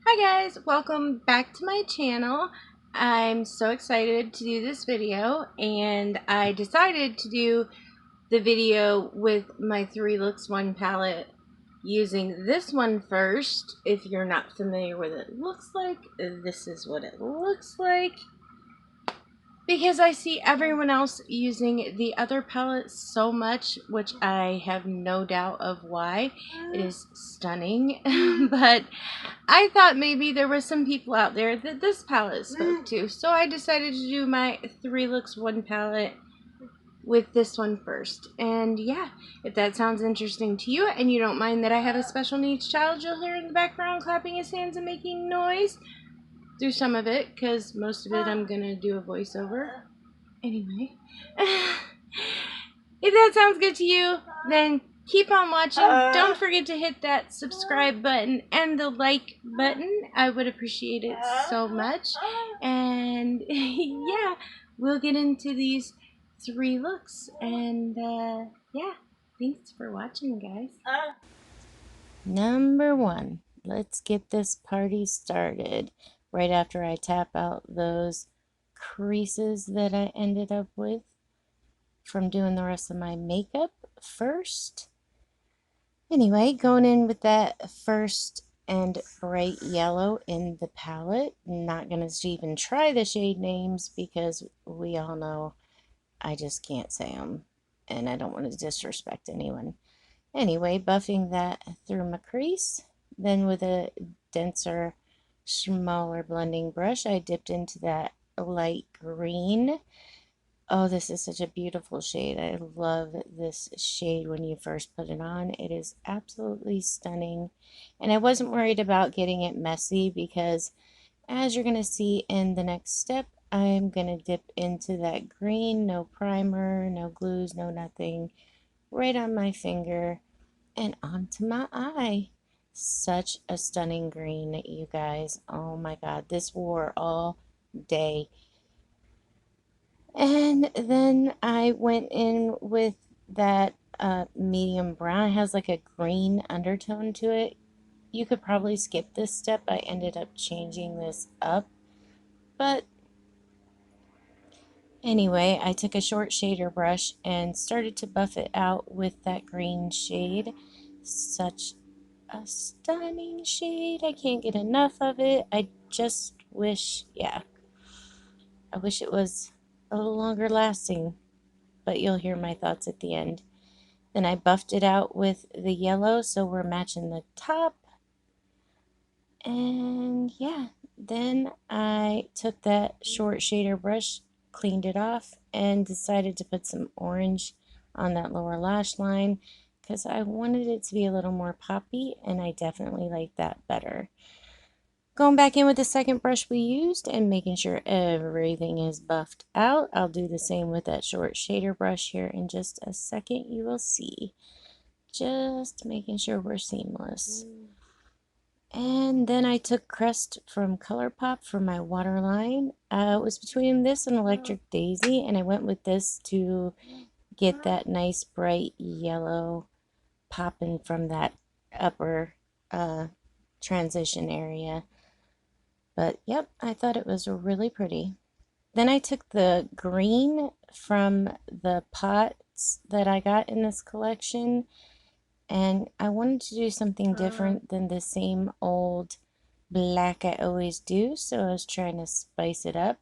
Hi guys, welcome back to my channel. I'm so excited to do this video, and I decided to do the video with my 3 Looks 1 palette using this one first. If you're not familiar with what it looks like, this is what it looks like. Because I see everyone else using the other palette so much, which I have no doubt of why. It is stunning, but I thought maybe there were some people out there that this palette spoke to. So I decided to do my 3 Looks 1 palette with this one first. And yeah, if that sounds interesting to you and you don't mind that I have a special needs child you'll hear in the background clapping his hands and making noise, do some of it, because most of it I'm gonna do a voiceover. Anyway, if that sounds good to you, then keep on watching. Don't forget to hit that subscribe button and the like button. I would appreciate it so much. And yeah, we'll get into these 3 looks. And yeah, thanks for watching, guys. Number 1, let's get this party started. Right after I tap out those creases that I ended up with from doing the rest of my makeup first. Anyway, going in with that first and bright yellow in the palette. Not going to even try the shade names because we all know I just can't say them and I don't want to disrespect anyone. Anyway, buffing that through my crease. Then with a denser, smaller blending brush, I dipped into that light green. Oh, this is such a beautiful shade. I love this shade when you first put it on. It is absolutely stunning. And I wasn't worried about getting it messy because, as you're going to see in the next step, I'm going to dip into that green, no primer, no glues, no nothing, right on my finger and onto my eye. Such a stunning green, you guys. Oh my God, this wore all day. And then I went in with that medium brown. It has like a green undertone to it. You could probably skip this step. I ended up changing this up. But anyway, I took a short shader brush and started to buff it out with that green shade. Such a stunning shade. I can't get enough of it. I just wish, yeah, I wish it was a little longer lasting, but you'll hear my thoughts at the end. Then I buffed it out with the yellow, so we're matching the top. And yeah, then I took that short shader brush, cleaned it off, and decided to put some orange on that lower lash line because I wanted it to be a little more poppy, and I definitely like that better. Going back in with the second brush we used and making sure everything is buffed out. I'll do the same with that short shader brush here in just a second. You will see. Just making sure we're seamless. And then I took Crest from ColourPop for my waterline. It was between this and Electric Daisy, and I went with this to get that nice bright yellow popping from that upper transition area. But yep, I thought it was really pretty. Then I took the green from the pots that I got in this collection, and I wanted to do something different than the same old black I always do, so I was trying to spice it up.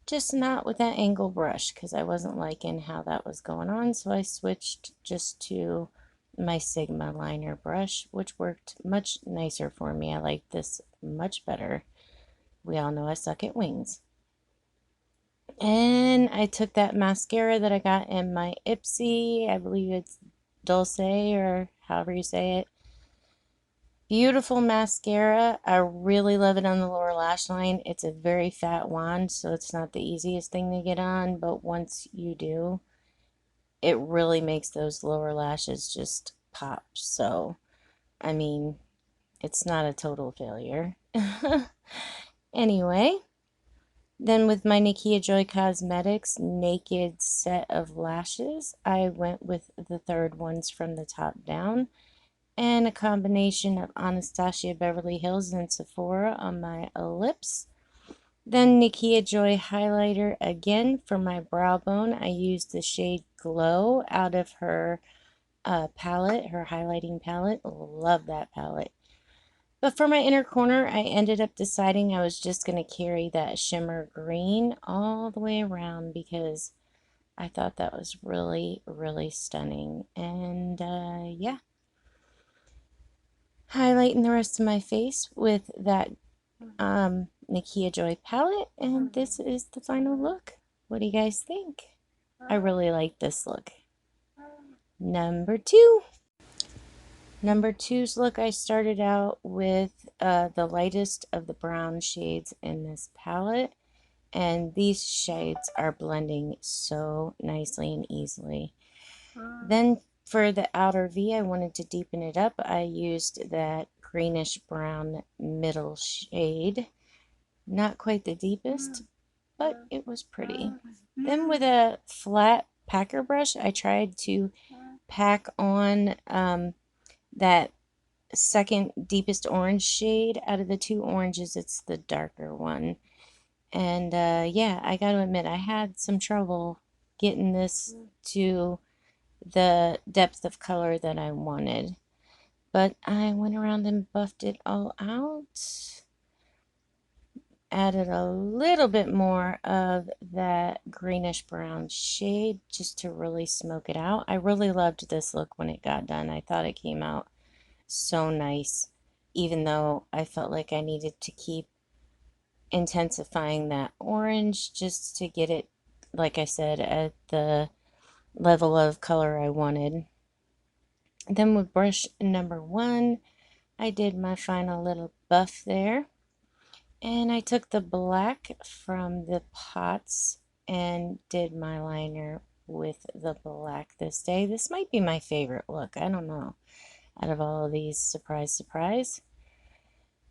Just not with that angle brush because I wasn't liking how that was going on, so I switched just to my Sigma liner brush, which worked much nicer for me. I like this much better. We all know I suck at wings. And I took that mascara that I got in my Ipsy. I believe it's Dulce or however you say it. Beautiful mascara. I really love it on the lower lash line. It's a very fat wand, so it's not the easiest thing to get on, but once you do, it really makes those lower lashes just pop. So, I mean, it's not a total failure. Anyway, then with my Nakia Joy Cosmetics Naked Set of Lashes, I went with the third ones from the top down. and a combination of Anastasia Beverly Hills and Sephora on my lips. Then Nikia Joy highlighter again for my brow bone. I used the shade Glow out of her palette, her highlighting palette. Love that palette. But for my inner corner, I ended up deciding I was just going to carry that shimmer green all the way around because I thought that was really, really stunning. And yeah, highlighting the rest of my face with that Nikia Joy palette, and this is the final look. What do you guys think? I really like this look. Number two. Number two's look, I started out with the lightest of the brown shades in this palette, and these shades are blending so nicely and easily. Then for the outer V, I wanted to deepen it up. I used that greenish brown middle shade. Not quite the deepest, but it was pretty. Then with a flat packer brush, I tried to pack on that second deepest orange shade. Out of the two oranges, it's the darker one. And yeah, I got to admit, I had some trouble getting this to the depth of color that I wanted. But I went around and buffed it all out. Added a little bit more of that greenish brown shade just to really smoke it out. I really loved this look when it got done. I thought it came out so nice, even though I felt like I needed to keep intensifying that orange just to get it, like I said, at the level of color I wanted. Then with brush number one, I did my final little buff there. And I took the black from the pots and did my liner with the black this day. This might be my favorite look. I don't know. Out of all of these, surprise, surprise.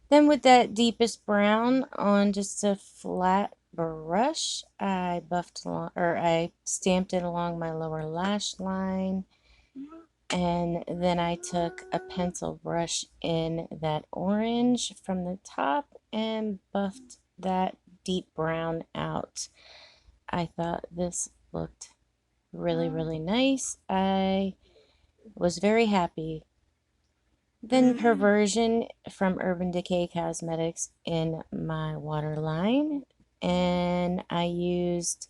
Then with that deepest brown on just a flat brush, I buffed along, or I stamped it along my lower lash line. And then I took a pencil brush in that orange from the top and buffed that deep brown out. I thought this looked really, really nice. I was very happy. Then Perversion from Urban Decay Cosmetics in my waterline. And I used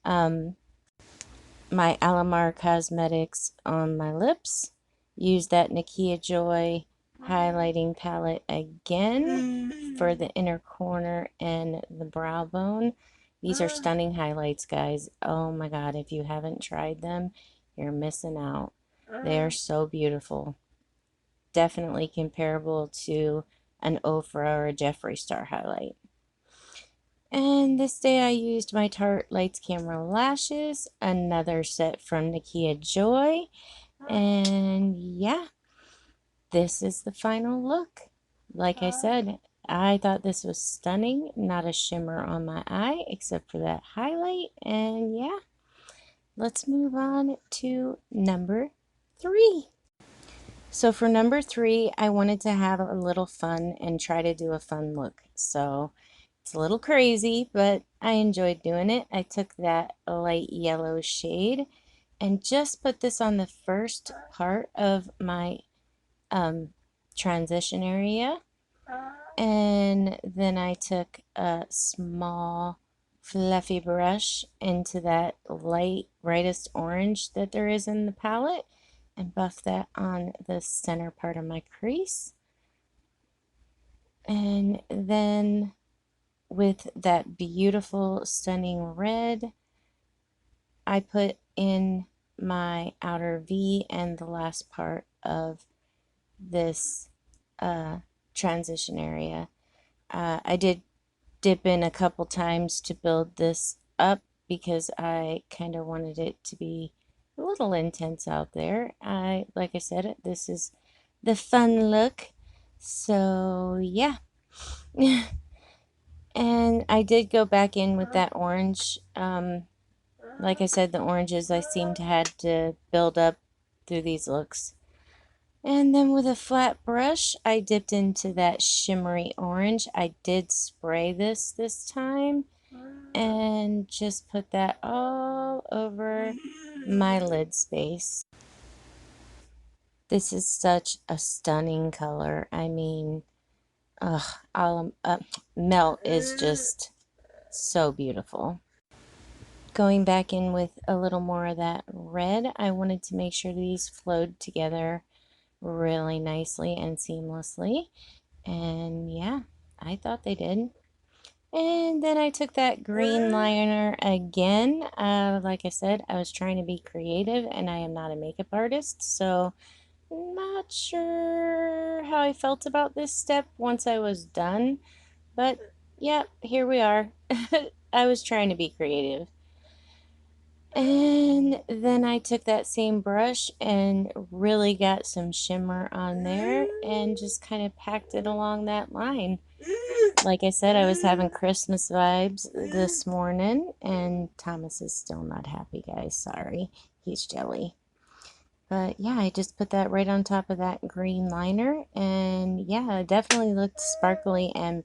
my Alamar Cosmetics on my lips. Use that Nikia Joy highlighting palette again for the inner corner and the brow bone. These are stunning highlights, guys. Oh my god, if you haven't tried them, you're missing out. They are so beautiful. Definitely comparable to an Ofra or a Jeffree Star highlight. And this day I used my Tarte Lights Camera Lashes, another set from Nikia Joy. And yeah, this is the final look. Like I said, I thought this was stunning. Not a shimmer on my eye except for that highlight. And yeah, let's move on to number three. So for number three, I wanted to have a little fun and try to do a fun look. So it's a little crazy, but I enjoyed doing it. I took that light yellow shade and just put this on the first part of my transition area. And then I took a small fluffy brush into that light brightest orange that there is in the palette and buff that on the center part of my crease. And then with that beautiful stunning red, I put in my outer V and the last part of this transition area. I did dip in a couple times to build this up because I kind of wanted it to be a little intense out there. Like I said, this is the fun look. So yeah. And I did go back in with that orange. Like I said, the oranges I seem to had to build up through these looks. And then with a flat brush, I dipped into that shimmery orange. I did spray this time and just put that all over my lid space. This is such a stunning color. I mean, Melt is just so beautiful. Going back in with a little more of that red, I wanted to make sure these flowed together really nicely and seamlessly. And yeah, I thought they did. And then I took that green liner again. Like I said, I was trying to be creative and I am not a makeup artist, so not sure how I felt about this step once I was done. But yeah, here we are. I was trying to be creative. And then I took that same brush and really got some shimmer on there and just kind of packed it along that line. Like I said, I was having Christmas vibes this morning, and Thomas is still not happy, guys. Sorry. He's jelly. But yeah, I just put that right on top of that green liner, and yeah, it definitely looked sparkly, and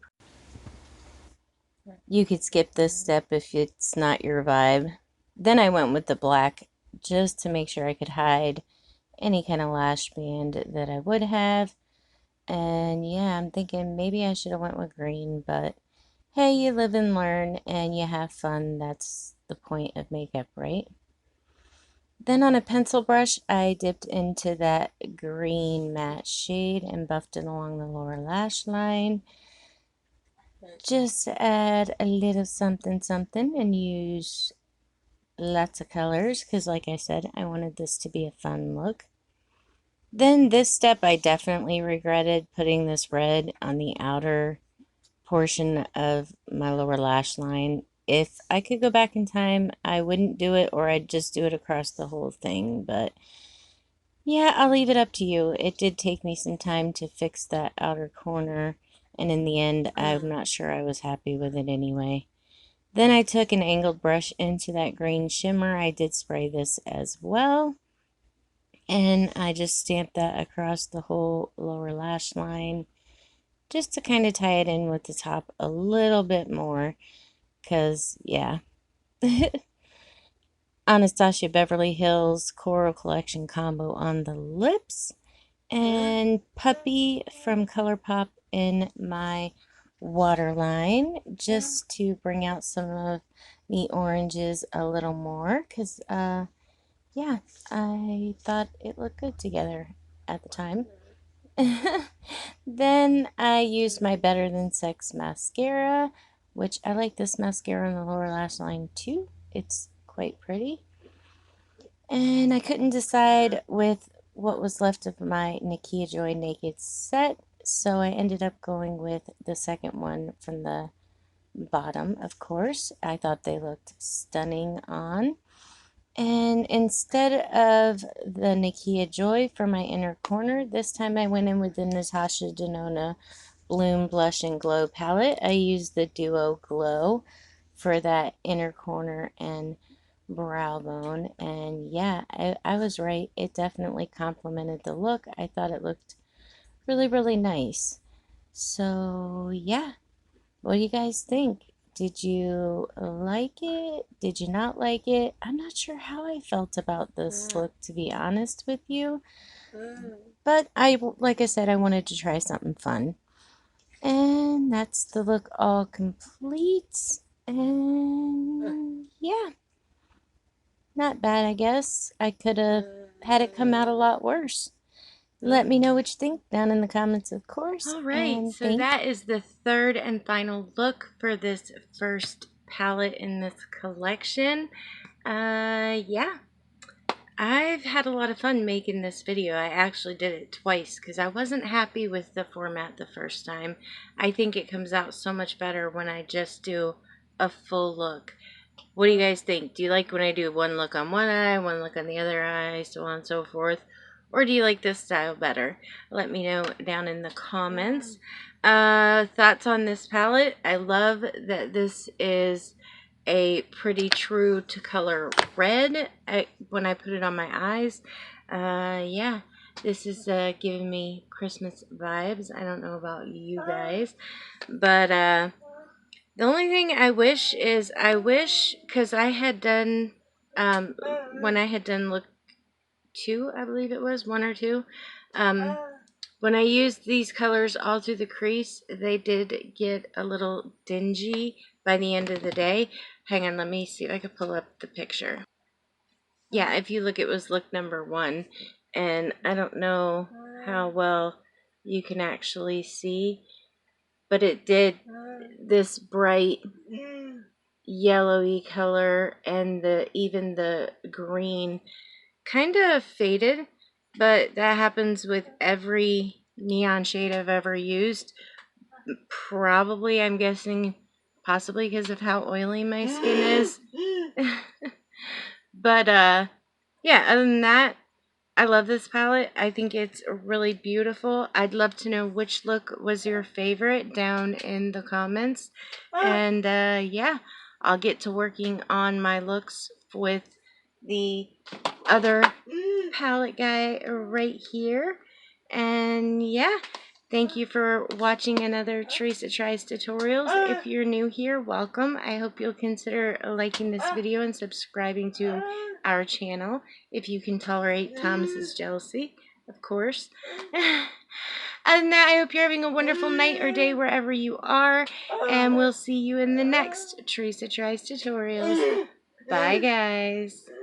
you could skip this step if it's not your vibe. Then I went with the black just to make sure I could hide any kind of lash band that I would have. And yeah, I'm thinking maybe I should have went with green, but hey, you live and learn and you have fun. That's the point of makeup, right? Then on a pencil brush, I dipped into that green matte shade and buffed it along the lower lash line. Just add a little something something and use lots of colors because, like I said, I wanted this to be a fun look. Then this step, I definitely regretted putting this red on the outer portion of my lower lash line. If I could go back in time, I wouldn't do it, or I'd just do it across the whole thing. But yeah, I'll leave it up to you. It did take me some time to fix that outer corner, and in the end, I'm not sure I was happy with it anyway. Then I took an angled brush into that green shimmer. I did spray this as well. And I just stamped that across the whole lower lash line just to kind of tie it in with the top a little bit more. Because, yeah. Anastasia Beverly Hills Coral Collection combo on the lips. And Puppy from ColourPop in my waterline, just to bring out some of the oranges a little more. Because, yeah, I thought it looked good together at the time. Then I used my Better Than Sex mascara, which I like this mascara on the lower lash line too. It's quite pretty. And I couldn't decide with what was left of my Nakia Joy Naked set, so I ended up going with the second one from the bottom, of course. I thought they looked stunning on. And instead of the Nakia Joy for my inner corner, this time I went in with the Natasha Denona Bloom Blush and Glow palette. I used the Duo Glow for that inner corner and brow bone. And yeah, I was right. It definitely complemented the look. I thought it looked really, really nice. So yeah, what do you guys think? Did you like it? Did you not like it? I'm not sure how I felt about this look, to be honest with you. But like I said, I wanted to try something fun. And that's the look all complete. And yeah, not bad, I guess. I could have had it come out a lot worse. Let me know what you think down in the comments, of course. All right, so that is the third and final look for this first palette in this collection. Yeah, I've had a lot of fun making this video. I actually did it twice because I wasn't happy with the format the first time. I think it comes out so much better when I just do a full look. What do you guys think? Do you like when I do one look on one eye, one look on the other eye, so on and so forth? Or do you like this style better? Let me know down in the comments. Thoughts on this palette? I love that this is a pretty true to color red when I put it on my eyes. Yeah. This is giving me Christmas vibes. I don't know about you guys, but the only thing I wish is because I had done when I had done look 2, I believe it was 1 or 2. When I used these colors all through the crease, they did get a little dingy by the end of the day. Hang on, let me see if I can pull up the picture. Yeah, if you look, it was look number 1, and I don't know how well you can actually see, but it did this bright yellowy color, and even the green kind of faded, but that happens with every neon shade I've ever used. Probably, I'm guessing, possibly because of how oily my skin is. But yeah, other than that, I love this palette. I think it's really beautiful. I'd love to know which look was your favorite down in the comments. And yeah, I'll get to working on my looks with the other palette guy right here. And yeah, thank you for watching another Teresa Tries Tutorials. If you're new here, welcome. I hope you'll consider liking this video and subscribing to our channel if you can tolerate Thomas's jealousy, of course. Other than that, I hope you're having a wonderful night or day wherever you are, and we'll see you in the next Teresa Tries Tutorials. Bye, guys.